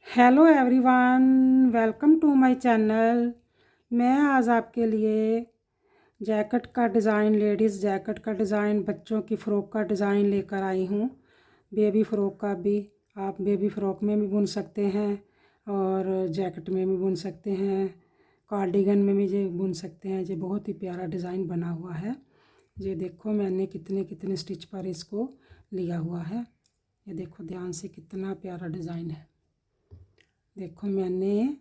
Hello everyone, welcome to my channel. मैं आज आपके लिए जैकेट का डिज़ाइन, लेडीज़ जैकेट का डिज़ाइन, बच्चों की फ़्रॉक का डिज़ाइन लेकर आई हूँ। बेबी फ़्रॉक का भी आप बेबी फ़्रॉक में भी बुन सकते हैं और जैकेट में भी बुन सकते हैं, कार्डिगन में भी ये बुन सकते हैं। ये बहुत ही प्यारा डिज़ाइन बना हुआ है। ये देखो मैंने कितने कितने स्टिच पर इसको लिया हुआ है। ये देखो ध्यान से, कितना प्यारा डिज़ाइन है। देखो मैंने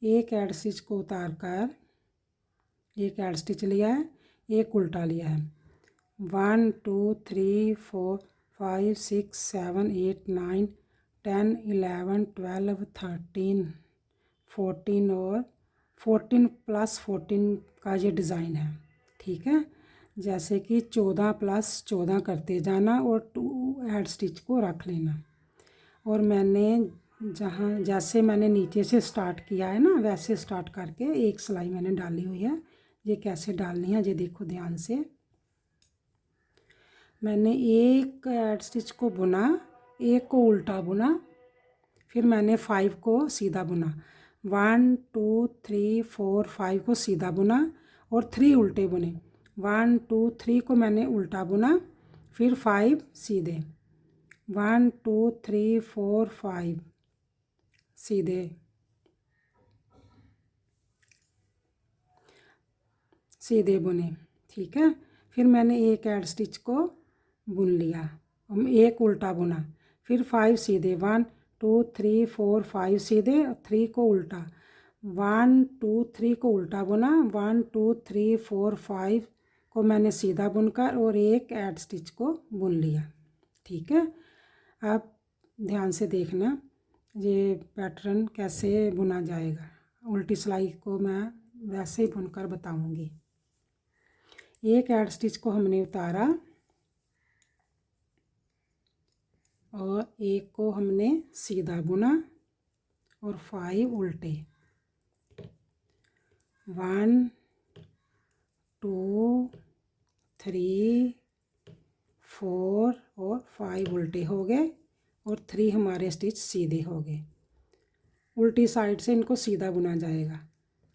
एक एड स्टिच को उतार कर एक एड स्टिच लिया है, एक उल्टा लिया है। 1 2 3 4 5 6 7 8 9 10 11 12 13 14 और 14 + 14 का ये डिज़ाइन है। ठीक है, जैसे कि 14 + 14 करते जाना और 2 एड स्टिच को रख लेना। और मैंने जैसे मैंने नीचे से स्टार्ट किया है ना, वैसे स्टार्ट करके एक सिलाई मैंने डाली हुई है। ये कैसे डालनी है ये देखो ध्यान से। मैंने एक एड स्टिच को बुना, एक को उल्टा बुना, फिर मैंने 5 को सीधा बुना। 1 2 3 4 5 को सीधा बुना और 3 उल्टे बुने। 1 2 3 को मैंने उल्टा बुना, फिर 5 सीधे। 1 2 3 4 5 सीधे, सीधे बुने। ठीक है, फिर मैंने एक एड स्टिच को बुन लिया, एक उल्टा बुना, फिर 5 सीधे। 1 2 3 4 5 सीधे और 3 को उल्टा। 1 2 3 को उल्टा बुना, 1 2 3 4 5 को मैंने सीधा बुनकर और एक एड स्टिच को बुन लिया। ठीक है, अब ध्यान से देखना ये पैटर्न कैसे बुना जाएगा। उल्टी सिलाई को मैं वैसे ही बुनकर बताऊंगी। एक एड स्टिच को हमने उतारा और एक को हमने सीधा बुना और 5 उल्टे। 1 2 3 4 और 5 उल्टे हो गए और 3 हमारे स्टिच सीधे हो गए। उल्टी साइड से इनको सीधा बुना जाएगा।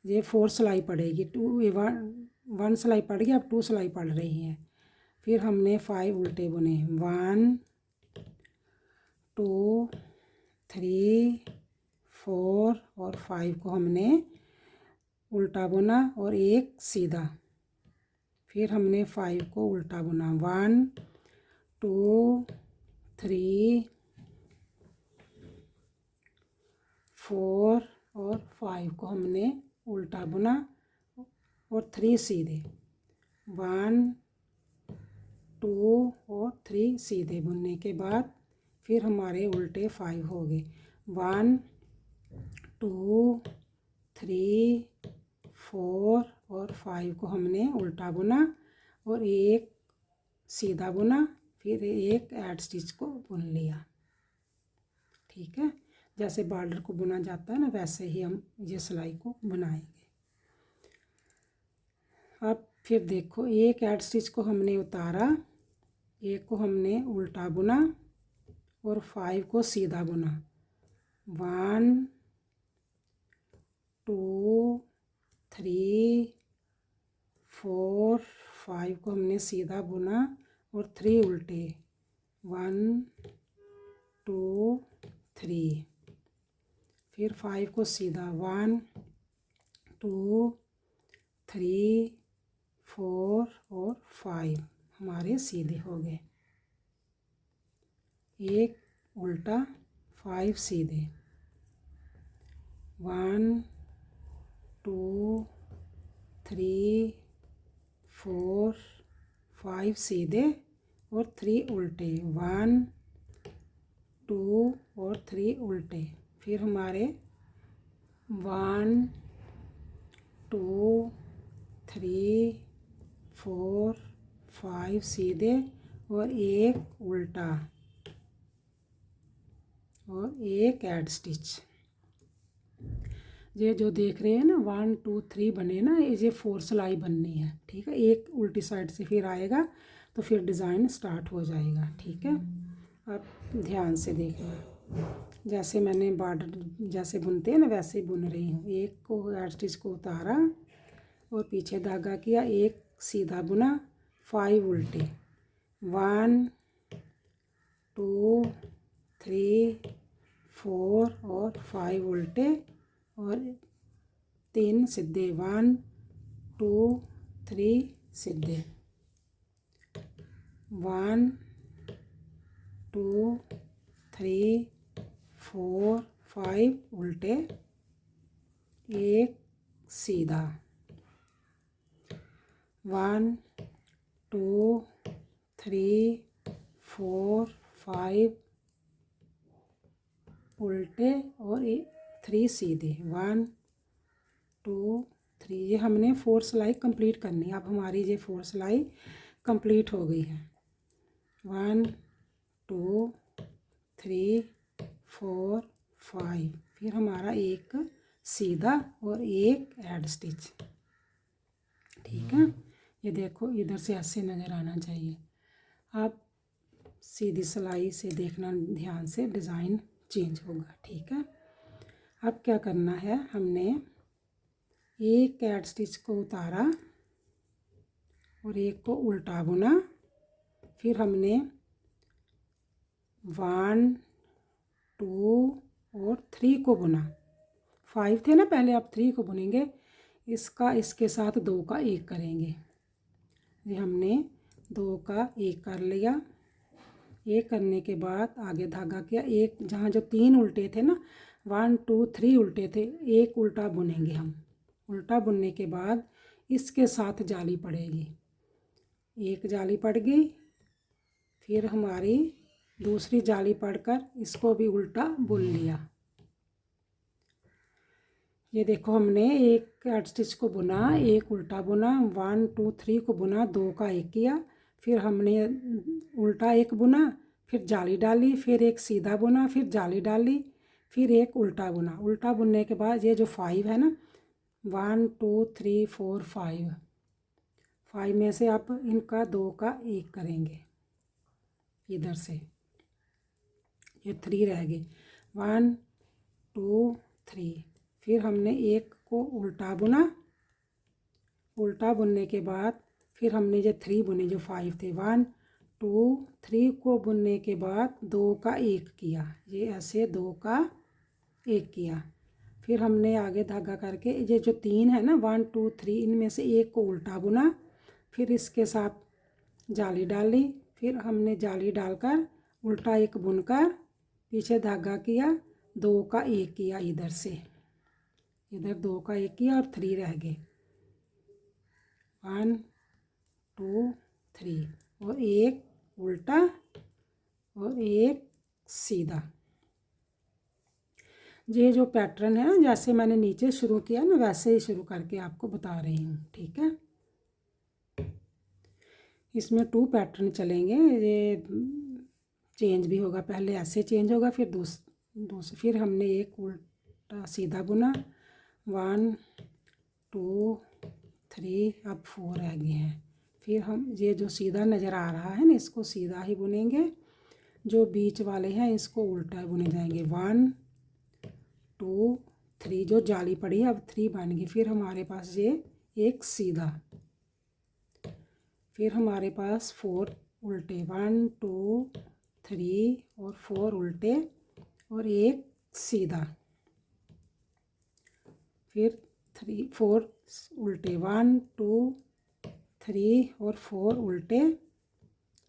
ये 4 सिलाई पड़ेगी, 1 सिलाई पड़ गई, अब 2 सिलाई पड़ रही है। फिर हमने 5 उल्टे बुने। 1 2 3 4 और 5 को हमने उल्टा बुना और एक सीधा। फिर हमने 5 को उल्टा बुना। 1 2 3 4 और 5 को हमने उल्टा बुना और 3 सीधे। 1 2 और 3 सीधे बुनने के बाद फिर हमारे उल्टे 5 हो गए। 1 2 3 4 और 5 को हमने उल्टा बुना और एक सीधा बुना, फिर एक एड स्टिच को बुन लिया। ठीक है, जैसे बॉर्डर को बुना जाता है ना, वैसे ही हम ये सिलाई को बनाएंगे। अब फिर देखो, एक एड स्टिच को हमने उतारा, एक को हमने उल्टा बुना और 5 को सीधा बुना। 1 2 3 4 5 को हमने सीधा बुना और 3 उल्टे। 1 2 3, फिर 5 को सीधा। 1 2 3 4 और 5 हमारे सीधे हो गए। एक उल्टा, 5 सीधे। 1 2 3 4 5 सीधे और 3 उल्टे। 1 2 और 3 उल्टे। फिर हमारे 1 2 3 4 5 सीधे और एक उल्टा और एक एड स्टिच। ये जो देख रहे हैं ना 1 2 3 बने ना, ये 4 सिलाई बननी है। ठीक है, एक उल्टी साइड से फिर आएगा तो फिर डिज़ाइन स्टार्ट हो जाएगा। ठीक है, अब ध्यान से देखना। जैसे मैंने बॉर्डर जैसे बुनते हैं ना वैसे ही बुन रही हूँ। एक को एड स्टिच को उतारा और पीछे धागा किया, एक सीधा बुना, 5 उल्टे, 1 2 3 4 और 5 उल्टे और 3 सीधे, 1 2 3 सीधे, 1 2 3 4 5 उल्टे, एक सीधा, 1 2 3 4 5 उल्टे और 3 सीधे, 1 2 3। ये हमने 4 सिलाई कंप्लीट करनी है। अब हमारी ये 4 सिलाई कंप्लीट हो गई है। 1 2 3 4 5, फिर हमारा एक सीधा और एक एड स्टिच। ठीक है, ये देखो इधर से ऐसे नज़र आना चाहिए। आप सीधी सिलाई से देखना ध्यान से, डिज़ाइन चेंज होगा। ठीक है, अब क्या करना है, हमने एक एड स्टिच को उतारा और एक को उल्टा बुना, फिर हमने 1 2 और 3 को बुना। 5 थे ना पहले, अब 3 को बुनेंगे। इसका इसके साथ 2 का 1 करेंगे। ये हमने 2 का 1 कर लिया। 1 करने के बाद आगे धागा किया, एक जहाँ जो 3 उल्टे थे ना, 1 2 3 उल्टे थे, एक उल्टा बुनेंगे हम। उल्टा बुनने के बाद इसके साथ जाली पड़ेगी, एक जाली पड़ गई, फिर हमारी दूसरी जाली पड़कर इसको भी उल्टा बुन लिया। ये देखो हमने एक एड स्टिच को बुना, एक उल्टा बुना, 1 2 3 को बुना, 2 का 1 किया, फिर हमने उल्टा एक बुना, फिर जाली डाली, फिर एक सीधा बुना, फिर जाली डाली, फिर एक उल्टा बुना। उल्टा बुनने के बाद ये जो 5 है ना, 1 2 3 4 5 में से आप इनका 2 का 1 करेंगे इधर से, ये 3 रह गए, 1 2 3। फिर हमने एक को उल्टा बुना, उल्टा बुनने के बाद फिर हमने जो 3 बुने, जो 5 थे, 1 2 3 को बुनने के बाद 2 का 1 किया, ये ऐसे 2 का 1 किया। फिर हमने आगे धागा करके ये जो 3 है ना, 1 2 3, इनमें से एक को उल्टा बुना, फिर इसके साथ जाली डाली, फिर हमने जाली डालकर उल्टा एक बुनकर पीछे धागा किया, 2 का 1 किया, इधर से इधर 2 का 1 किया और 3 रह गए, 1 2 3 और एक उल्टा और एक सीधा। ये जो पैटर्न है ना, जैसे मैंने नीचे शुरू किया ना, वैसे ही शुरू करके आपको बता रही हूँ। ठीक है, इसमें 2 पैटर्न चलेंगे, ये चेंज भी होगा, पहले ऐसे चेंज होगा, फिर दूसरे फिर हमने एक उल्टा सीधा बुना, 1 2 3, अब 4 रह गए हैं। फिर हम ये जो सीधा नज़र आ रहा है ना, इसको सीधा ही बुनेंगे, जो बीच वाले हैं इसको उल्टा बुने जाएंगे, 1 2 3, जो जाली पड़ी है अब 3 बन गई। फिर हमारे पास ये एक सीधा, फिर हमारे पास 4 उल्टे, 1 2 3 और 4 उल्टे और एक सीधा, फिर 3 4 उल्टे, 1 2 3 और 4 उल्टे।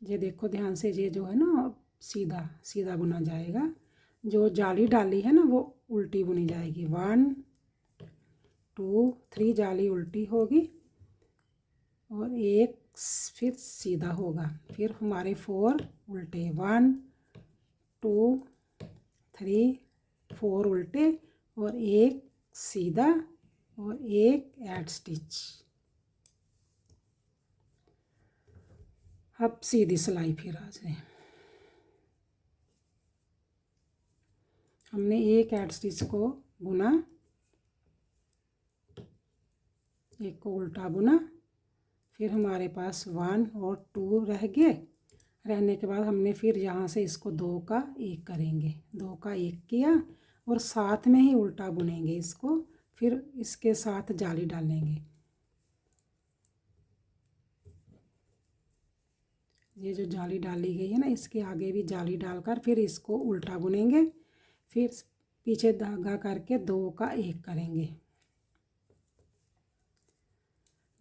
ये देखो ध्यान से, ये जो है ना सीधा सीधा बुना जाएगा, जो जाली डाली है ना वो उल्टी बुनी जाएगी, 1 2 3 जाली उल्टी होगी और एक फिर सीधा होगा, फिर हमारे 4 उल्टे, 1 2 3 4 उल्टे और एक सीधा और एक एड स्टिच। अब सीधी सिलाई फिर आ जाए, हमने एक एड स्टिच को बुना, एक को उल्टा बुना, फिर हमारे पास 1 और 2 रह गए। रहने के बाद हमने फिर यहाँ से इसको 2 का 1 करेंगे, 2 का 1 किया और साथ में ही उल्टा बुनेंगे इसको, फिर इसके साथ जाली डालेंगे। ये जो जाली डाली गई है ना, इसके आगे भी जाली डालकर फिर इसको उल्टा बुनेंगे, फिर पीछे धागा करके 2 का 1 करेंगे।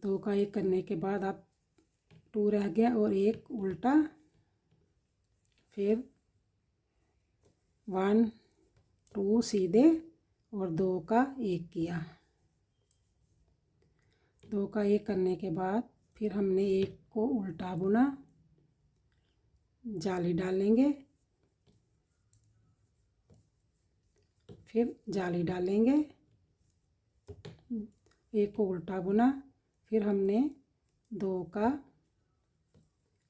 2 का 1 करने के बाद अब 2 रह गया और 1 उल्टा, फिर 1 2 सीधे और 2 का 1 किया। 2 का 1 करने के बाद फिर हमने 1 को उल्टा बुना, जाली डालेंगे, फिर जाली डालेंगे, 1 को उल्टा बुना, फिर हमने 2 का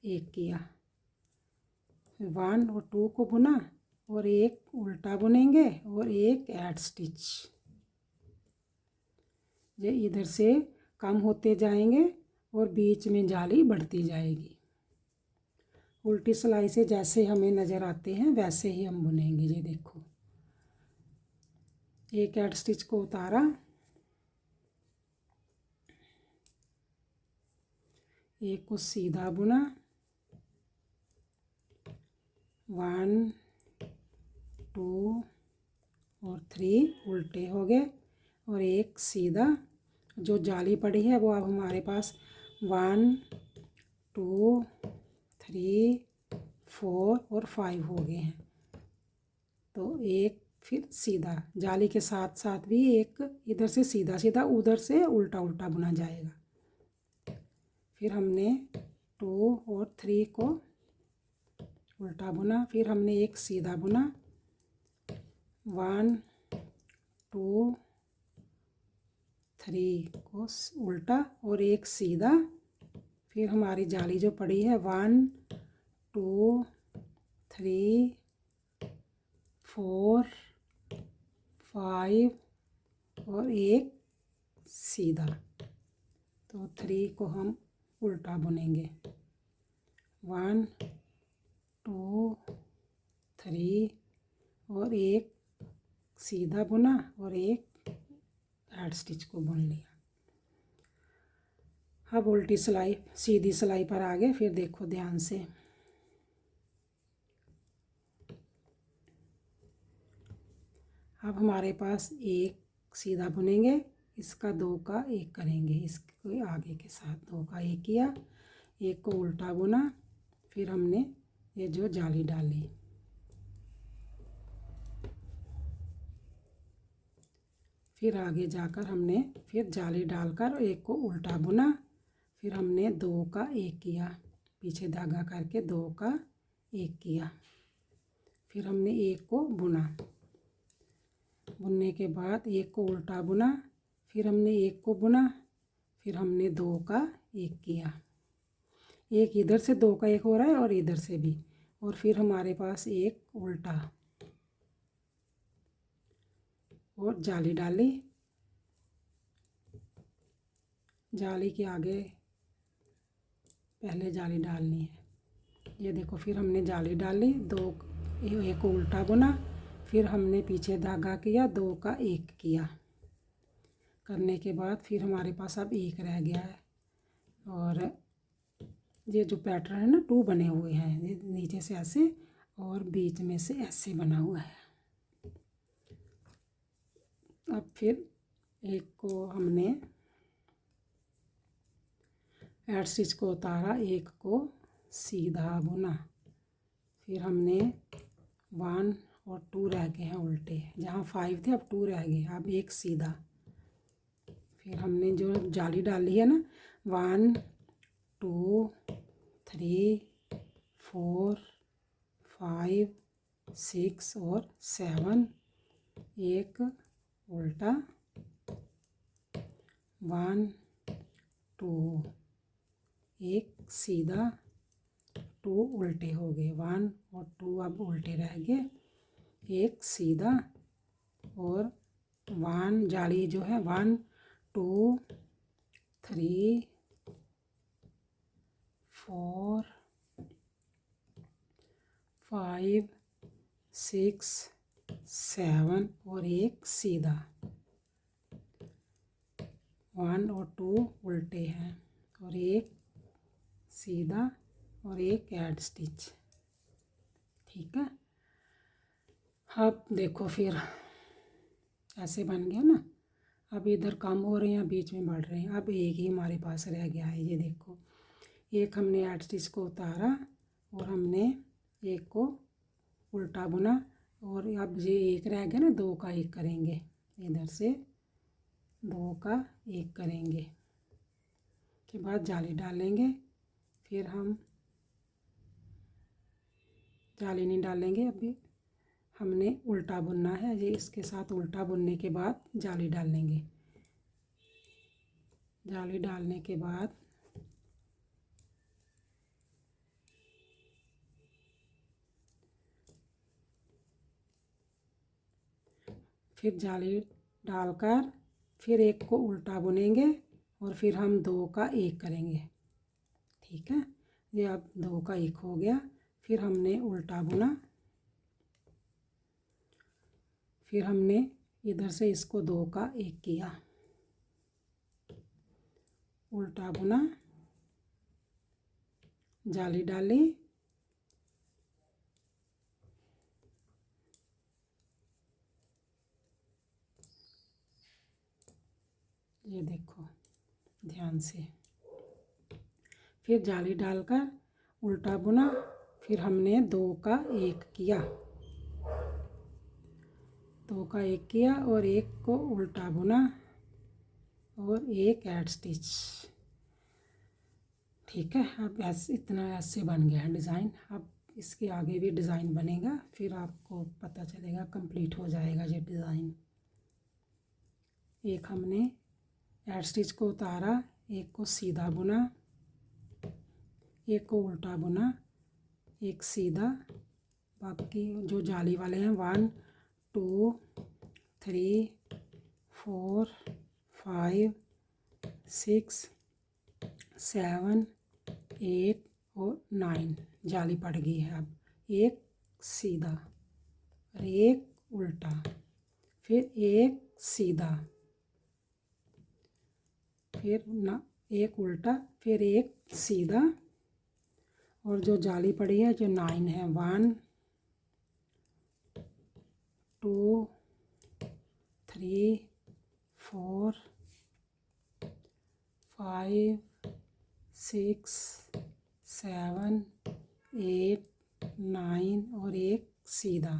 1 किया, 1 और 2 को बुना और 1 उल्टा बुनेंगे और 1 ऐड स्टिच। ये इधर से कम होते जाएंगे और बीच में जाली बढ़ती जाएगी। उल्टी सिलाई से जैसे हमें नज़र आते हैं वैसे ही हम बुनेंगे। ये देखो, 1 ऐड स्टिच को उतारा, 1 को सीधा बुना, 1 2 और 3 उल्टे हो गए और 1 सीधा। जो जाली पड़ी है वो अब हमारे पास 1 2 3 4 और 5 हो गए हैं। तो 1 फिर सीधा, जाली के साथ साथ भी 1 इधर से सीधा सीधा, उधर से उल्टा उल्टा बुना जाएगा। फिर हमने 2 और 3 को उल्टा बुना, फिर हमने 1 सीधा बुना, 1 2 3 को उल्टा और 1 सीधा। फिर हमारी जाली जो पड़ी है 1 2 3 4 5 और 1 सीधा। तो 3 को हम उल्टा बुनेंगे, 1 2 3 और 1 सीधा बुना और 1 ऐड स्टिच को बुन लिया। अब उल्टी सिलाई सीधी सिलाई पर आ गए। फिर देखो ध्यान से, अब हमारे पास 1 सीधा बुनेंगे, इसका 2 का 1 करेंगे, इसके आगे के साथ 2 का 1 किया, 1 को उल्टा बुना, फिर हमने ये जो जाली डाली, फिर आगे जाकर हमने फिर जाली डालकर 1 को उल्टा बुना, फिर हमने 2 का 1 किया, पीछे धागा करके 2 का 1 किया, फिर हमने 1 को बुना, बुनने के बाद 1 को उल्टा बुना, फिर हमने 1 को बुना, फिर हमने 2 का 1 किया, 1 इधर से 2 का 1 हो रहा है और इधर से भी, और फिर हमारे पास 1 उल्टा और जाली डाली, जाली के आगे पहले जाली डालनी है। ये देखो, फिर हमने जाली डाली, 1 को उल्टा बुना, फिर हमने पीछे धागा किया, 2 का 1 किया, करने के बाद फिर हमारे पास अब 1 रह गया है। और ये जो पैटर्न है ना, 2 बने हुए हैं, नीचे से ऐसे और बीच में से ऐसे बना हुआ है। अब फिर 1 को हमने ऐड स्टिच को उतारा, 1 को सीधा बुना, फिर हमने 1 और 2 रह गए हैं उल्टे, जहाँ 5 थे अब 2 रह गए, अब 1 सीधा, फिर हमने जो जाली डाली है ना, 1 2 3 4 5 6 और 7, 1 उल्टा, 1 2 1 सीधा, 2 उल्टे हो गए, 1 और 2 अब उल्टे रह गए, 1 सीधा और 1 जाली जो है 1 2 3 4 5 6 7 और एक सीधा, 1 और 2 उल्टे हैं और एक सीधा और एक ऐड स्टिच। ठीक है, अब देखो फिर ऐसे बन गया ना। अब इधर कम हो रहे हैं, बीच में बढ़ रहे हैं। अब एक ही हमारे पास रह गया है, ये देखो। एक हमने ऐड स्टिच को उतारा और हमने एक को उल्टा बुना और अब ये एक रह गया ना, 2 का 1 करेंगे। इधर से 2 का 1 करेंगे के बाद जाली डालेंगे। फिर हम जाली नहीं डालेंगे, अभी हमने उल्टा बुनना है। ये इसके साथ उल्टा बुनने के बाद जाली डालेंगे। जाली डालने के बाद फिर जाली डालकर फिर एक को उल्टा बुनेंगे और फिर हम 2 का 1 करेंगे। ठीक है, ये अब 2 का 1 हो गया। फिर हमने उल्टा बुना, फिर हमने इधर से इसको 2 का 1 किया, उल्टा बुना, जाली डाली, ये देखो ध्यान से। फिर जाली डालकर उल्टा बुना, फिर हमने 2 का 1 किया, 2 का 1 किया और एक को उल्टा बुना और एक ऐड स्टिच। ठीक है, अब ऐसे इतना ऐसे बन गया है डिज़ाइन। अब इसके आगे भी डिज़ाइन बनेगा, फिर आपको पता चलेगा, कंप्लीट हो जाएगा ये डिज़ाइन। एक हमने ऐड स्टिच को उतारा, एक को सीधा बुना, एक को उल्टा बुना, एक सीधा, बाकी जो जाली वाले हैं 1 2 3 4 5 6 7 8 और 9 जाली पड़ गई है। अब एक सीधा और एक उल्टा, फिर एक सीधा, फिर ना एक उल्टा, फिर एक सीधा, और जो जाली पड़ी है जो 9 है, 1 2 3 4 5 6 7 8 9 और एक सीधा।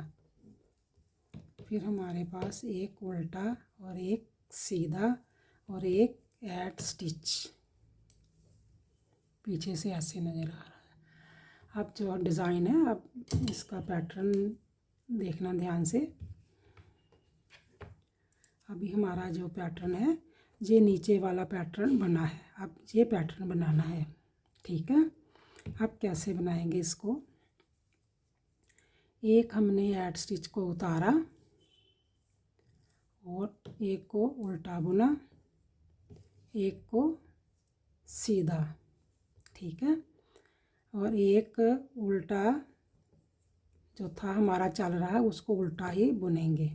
फिर हमारे पास एक उल्टा और एक सीधा और एक ऐड स्टिच पीछे से ऐसे नज़र आ रहा है। अब जो डिज़ाइन है, अब इसका पैटर्न देखना ध्यान से। अभी हमारा जो पैटर्न है, ये नीचे वाला पैटर्न बना है, अब ये पैटर्न बनाना है। ठीक है, अब कैसे बनाएंगे इसको। एक हमने ऐड स्टिच को उतारा और एक को उल्टा बुना, एक को सीधा। ठीक है, और एक उल्टा जो था हमारा चल रहा है उसको उल्टा ही बुनेंगे।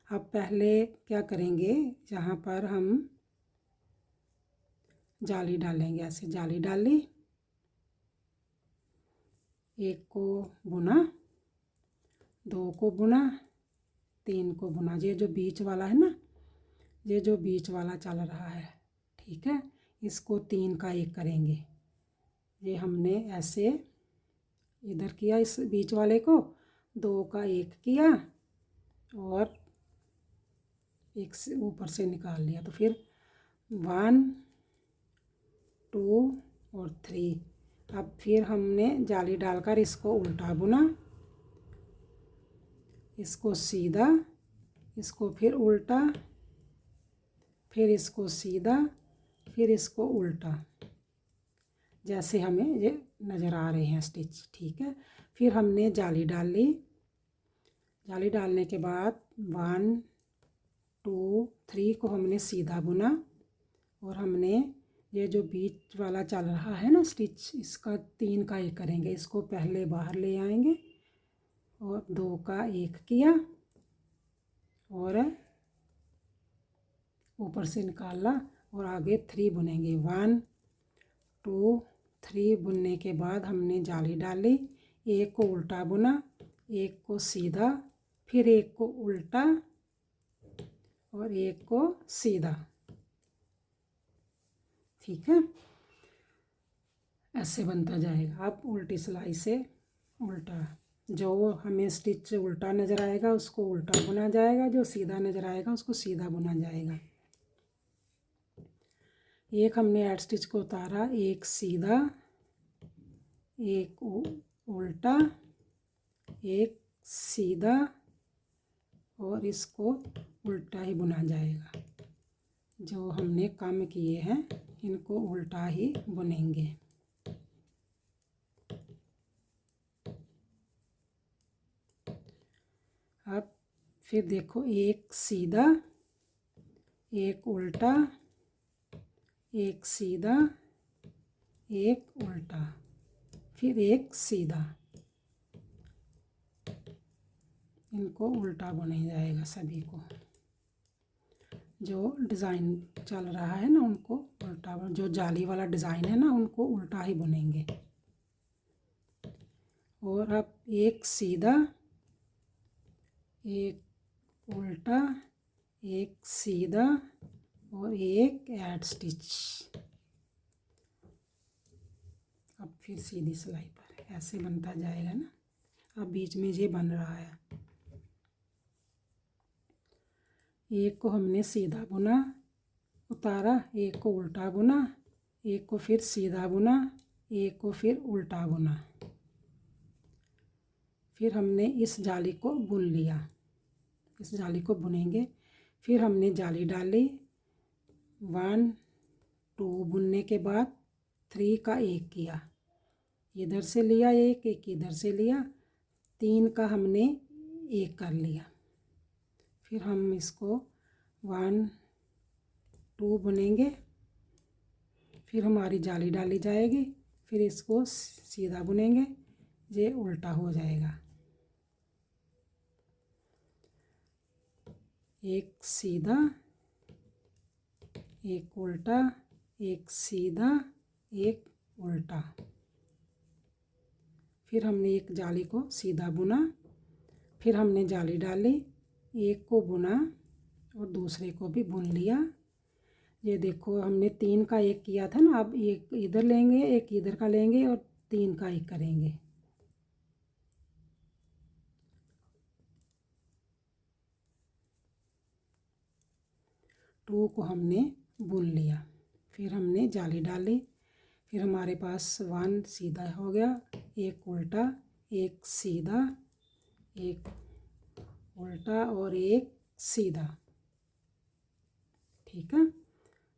अब पहले क्या करेंगे, जहाँ पर हम जाली डालेंगे, ऐसे जाली डाली, एक को बुना, 2 को बुना, 3 को बुना। ये जो बीच वाला है ना, ये जो बीच वाला चल रहा है, ठीक है, इसको 3 का 1 करेंगे। ये हमने ऐसे इधर किया, इस बीच वाले को 2 का 1 किया और एक से ऊपर से निकाल लिया। तो फिर 1 2 और 3। अब फिर हमने जाली डालकर इसको उल्टा बुना, इसको सीधा, इसको फिर उल्टा, फिर इसको सीधा, फिर इसको उल्टा, जैसे हमें ये नज़र आ रहे हैं स्टिच। ठीक है, फिर हमने जाली डाल ली। जाली डालने के बाद 1 2 3 को हमने सीधा बुना और हमने ये जो बीच वाला चल रहा है ना स्टिच, इसका 3 का 1 करेंगे। इसको पहले बाहर ले आएंगे और 2 का 1 किया और ऊपर से निकाला और आगे 3 बुनेंगे। 1 2 3 बुनने के बाद हमने जाली डाली, एक को उल्टा बुना, एक को सीधा, फिर एक को उल्टा और एक को सीधा। ठीक है, ऐसे बनता जाएगा। अब उल्टी सिलाई से उल्टा, जो हमें स्टिच उल्टा नज़र आएगा उसको उल्टा बुना जाएगा, जो सीधा नज़र आएगा उसको सीधा बुना जाएगा। एक हमने ऐड स्टिच को उतारा, एक सीधा, एक उल्टा, एक सीधा और इसको उल्टा ही बुना जाएगा। जो हमने कम किए हैं इनको उल्टा ही बुनेंगे। अब फिर देखो, एक सीधा, एक उल्टा, एक सीधा, एक उल्टा, फिर एक सीधा, इनको उल्टा बुना जाएगा सभी को। जो डिज़ाइन चल रहा है ना उनको उल्टा, जो जाली वाला डिज़ाइन है ना उनको उल्टा ही बुनेंगे। और अब एक सीधा, एक उल्टा, एक सीधा और एक ऐड स्टिच। अब फिर सीधी सिलाई पर ऐसे बनता जाएगा ना। अब बीच में ये बन रहा है, एक को हमने सीधा बुना उतारा, एक को उल्टा बुना, एक को फिर सीधा बुना, एक को फिर उल्टा बुना, फिर हमने इस जाली को बुन लिया। इस जाली को बुनेंगे, फिर हमने जाली डाली, 1 2 बुनने के बाद 3 का 1 किया, इधर से लिया एक, एक इधर से लिया, 3 का हमने 1 कर लिया। फिर हम इसको 1 2 बुनेंगे, फिर हमारी जाली डाली जाएगी, फिर इसको सीधा बुनेंगे, ये उल्टा हो जाएगा। एक सीधा, एक उल्टा, एक सीधा, एक उल्टा, फिर हमने एक जाली को सीधा बुना, फिर हमने जाली डाली, एक को बुना और दूसरे को भी बुन लिया। ये देखो हमने 3 का 1 किया था ना, अब एक इधर लेंगे, एक इधर का लेंगे और 3 का 1 करेंगे। टू को हमने बुन लिया, फिर हमने जाली डाली, फिर हमारे पास 1 सीधा हो गया, एक उल्टा, एक सीधा, एक उल्टा और एक सीधा। ठीक है,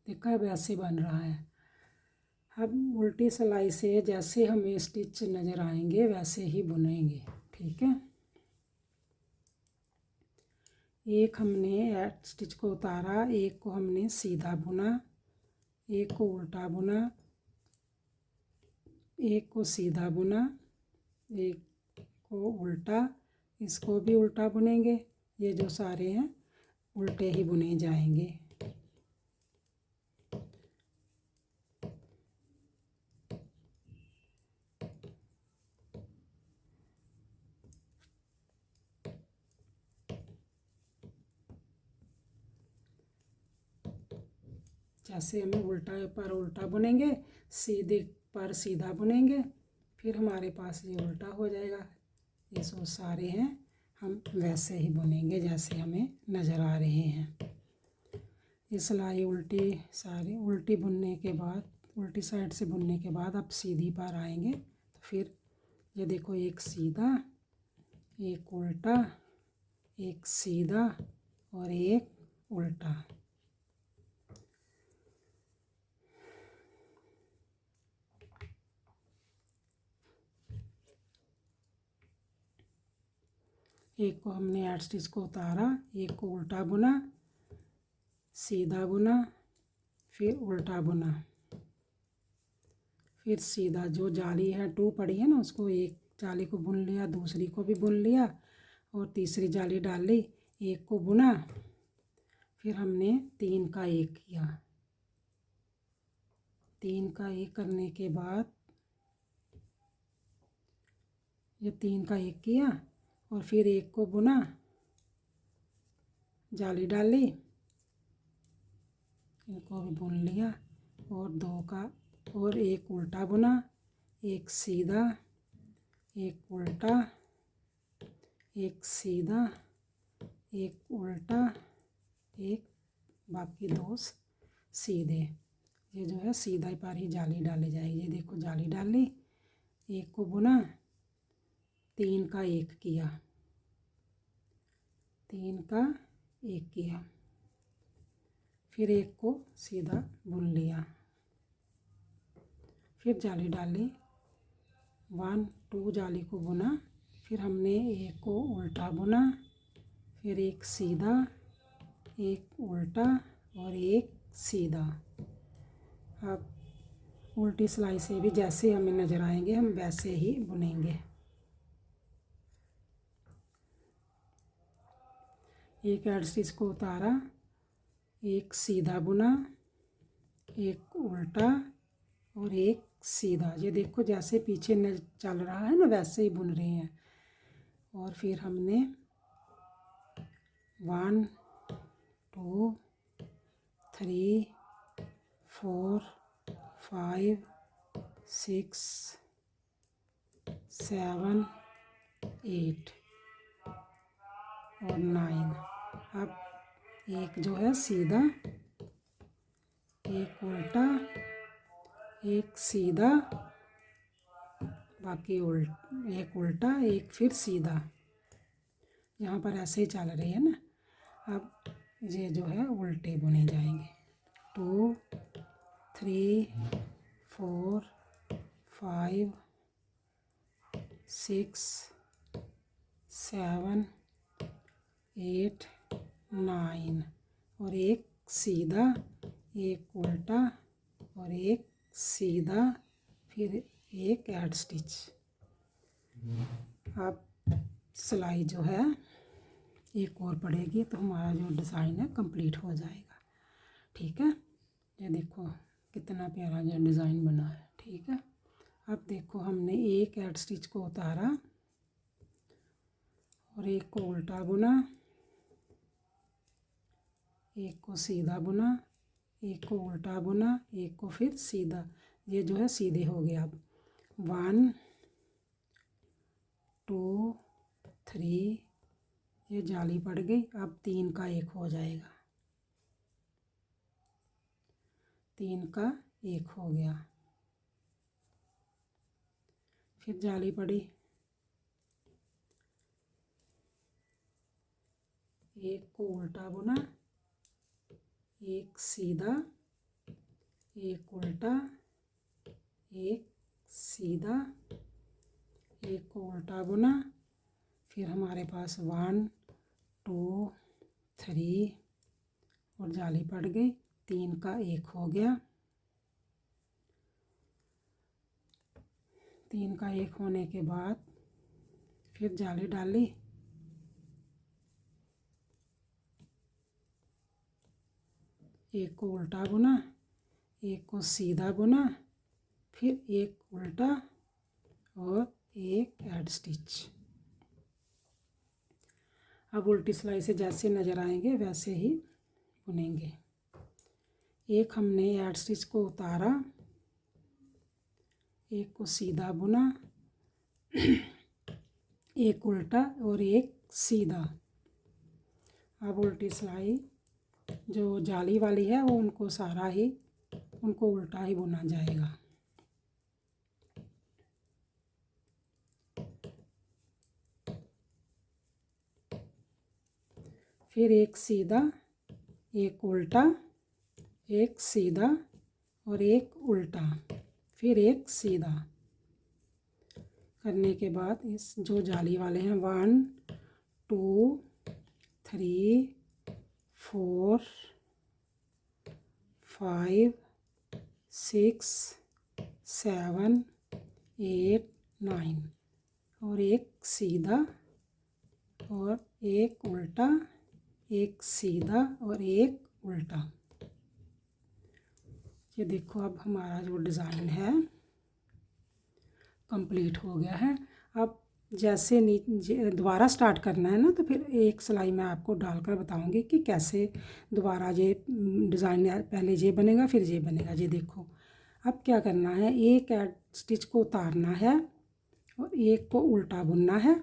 देखा वैसे बन रहा है। अब उल्टी सिलाई से जैसे हमें स्टिच नज़र आएंगे वैसे ही बुनेंगे। ठीक है, एक हमने ऐड स्टिच को उतारा, एक को हमने सीधा बुना, एक को उल्टा बुना, एक को सीधा बुना, एक को उल्टा, इसको भी उल्टा बुनेंगे। ये जो सारे हैं उल्टे ही बुने जाएंगे। जैसे हमें उल्टा पर उल्टा बुनेंगे, सीधे पर सीधा बुनेंगे, फिर हमारे पास ये उल्टा हो जाएगा। ये सो सारे हैं हम वैसे ही बुनेंगे जैसे हमें नज़र आ रहे हैं। ये सिलाई उल्टी सारी उल्टी बुनने के बाद, उल्टी साइड से बुनने के बाद अब सीधी पर आएंगे तो फिर ये देखो, एक सीधा, एक उल्टा, एक सीधा और एक उल्टा। एक को हमने ऐड स्टिच को उतारा, एक को उल्टा बुना, सीधा बुना, फिर उल्टा बुना, फिर सीधा जो जाली है 2 पड़ी है ना, उसको एक जाली को बुन लिया, दूसरी को भी बुन लिया और तीसरी जाली डाल ली, एक को बुना। फिर हमने 3 का 1 किया। 3 का 1 करने के बाद ये 3 का 1 किया और फिर एक को बुना, जाली डाल ली, इनको भी बुन लिया और 2 का और एक उल्टा बुना, एक सीधा, एक उल्टा, एक सीधा, एक उल्टा, एक, बाकी 2 सीधे। ये जो है सीधा ही पर ही जाली डाली जाएगी। ये देखो जाली डाल ली, एक को बुना, 3 का 1 किया, 3 का 1 किया, फिर एक को सीधा बुन लिया, फिर जाली डाली, 1 2 जाली को बुना, फिर हमने एक को उल्टा बुना, फिर एक सीधा, एक उल्टा और एक सीधा। अब उल्टी सिलाई से भी जैसे हमें नज़र आएंगे हम वैसे ही बुनेंगे। एक एड स्टिच को उतारा, एक सीधा बुना, एक उल्टा और एक सीधा। ये देखो जैसे पीछे न चल रहा है ना वैसे ही बुन रहे हैं। और फिर हमने 1 2 3 4 5 6 7 8 और 9। अब एक जो है सीधा, एक उल्टा, एक सीधा, बाकी एक उल्टा, एक फिर सीधा। यहाँ पर ऐसे ही चल रही है ना। अब ये जो है उल्टे बुने जाएंगे। 2 3 4 5 6 7 8 9 और एक सीधा, एक उल्टा और एक सीधा, फिर एक एड स्टिच। अब सिलाई जो है एक और पड़ेगी तो हमारा जो डिज़ाइन है कंप्लीट हो जाएगा। ठीक है, ये देखो कितना प्यारा जो डिज़ाइन बना है। ठीक है, अब देखो हमने एक एड स्टिच को उतारा और एक को उल्टा बुना, एक को सीधा बुना, एक को उल्टा बुना, एक को फिर सीधा। ये जो है सीधे हो गया। अब 1 2 3, ये जाली पड़ गई। अब 3 का 1 हो जाएगा, 3 का 1 हो गया, फिर जाली पड़ी, एक को उल्टा बुना, एक सीधा, एक उल्टा, एक सीधा, एक को उल्टा बुना, फिर हमारे पास 1 2 3 और जाली पड़ गई, 3 का 1 हो गया। 3 का 1 होने के बाद फिर जाली डाली, एक को उल्टा बुना, एक को सीधा बुना, फिर एक उल्टा और एक एड स्टिच। अब उल्टी सिलाई से जैसे नज़र आएंगे वैसे ही बुनेंगे। एक हमने एड स्टिच को उतारा, एक को सीधा बुना, एक उल्टा और एक सीधा। अब उल्टी सिलाई जो जाली वाली है वो उनको उल्टा ही बुना जाएगा। फिर एक सीधा, एक उल्टा, एक सीधा और एक उल्टा, फिर एक सीधा करने के बाद इस जो जाली वाले हैं 1 2 3 4 5 6 7 8 9 और एक सीधा और एक उल्टा, एक सीधा और एक उल्टा। ये देखो अब हमारा जो डिज़ाइन है कंप्लीट हो गया है। अब जैसे दोबारा स्टार्ट करना है ना, तो फिर एक सिलाई मैं आपको डालकर बताऊंगी कि कैसे दोबारा ये डिज़ाइन, पहले ये बनेगा फिर ये बनेगा। ये देखो अब क्या करना है, एक एड स्टिच को उतारना है और एक को उल्टा बुनना है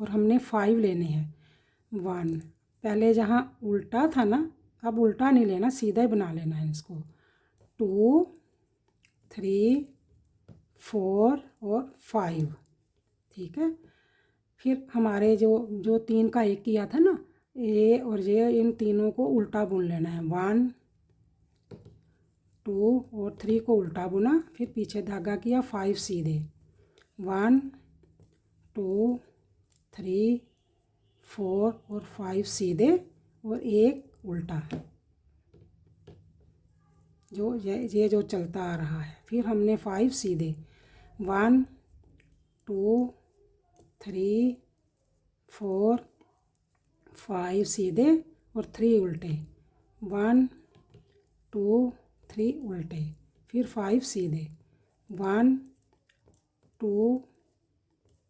और हमने 5 लेने हैं। 1 पहले जहाँ उल्टा था ना, अब उल्टा नहीं लेना, सीधा ही बना लेना है इसको। 2 3 4 और 5, ठीक है। फिर हमारे जो 3 का एक किया था ना, ये और ये, इन तीनों को उल्टा बुन लेना है। 1 2 और 3 को उल्टा बुना, फिर पीछे धागा किया, 5 सीधे। 1 2 3 4 और 5 सीधे और एक उल्टा, जो ये जो चलता आ रहा है। फिर हमने 5 सीधे, 1 2 3 4 5 सीधे और 3 उल्टे, 1 2 3 उल्टे, फिर 5 सीधे, 1 2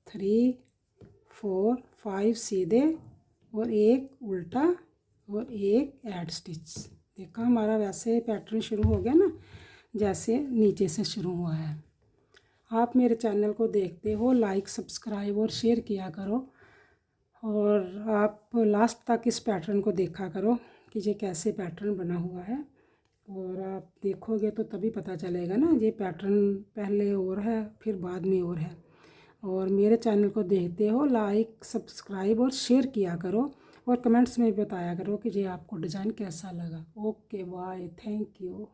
3 4 5 सीधे और एक उल्टा और एक ऐड स्टिच। देखा हमारा वैसे पैटर्न शुरू हो गया ना, जैसे नीचे से शुरू हुआ है। आप मेरे चैनल को देखते हो, लाइक सब्सक्राइब और शेयर किया करो, और आप लास्ट तक इस पैटर्न को देखा करो कि ये कैसे पैटर्न बना हुआ है। और आप देखोगे तो तभी पता चलेगा ना, ये पैटर्न पहले और है फिर बाद में और है। और मेरे चैनल को देखते हो, लाइक सब्सक्राइब और शेयर किया करो, और कमेंट्स में बताया करो कि ये आपको डिज़ाइन कैसा लगा। Okay bye, thank you.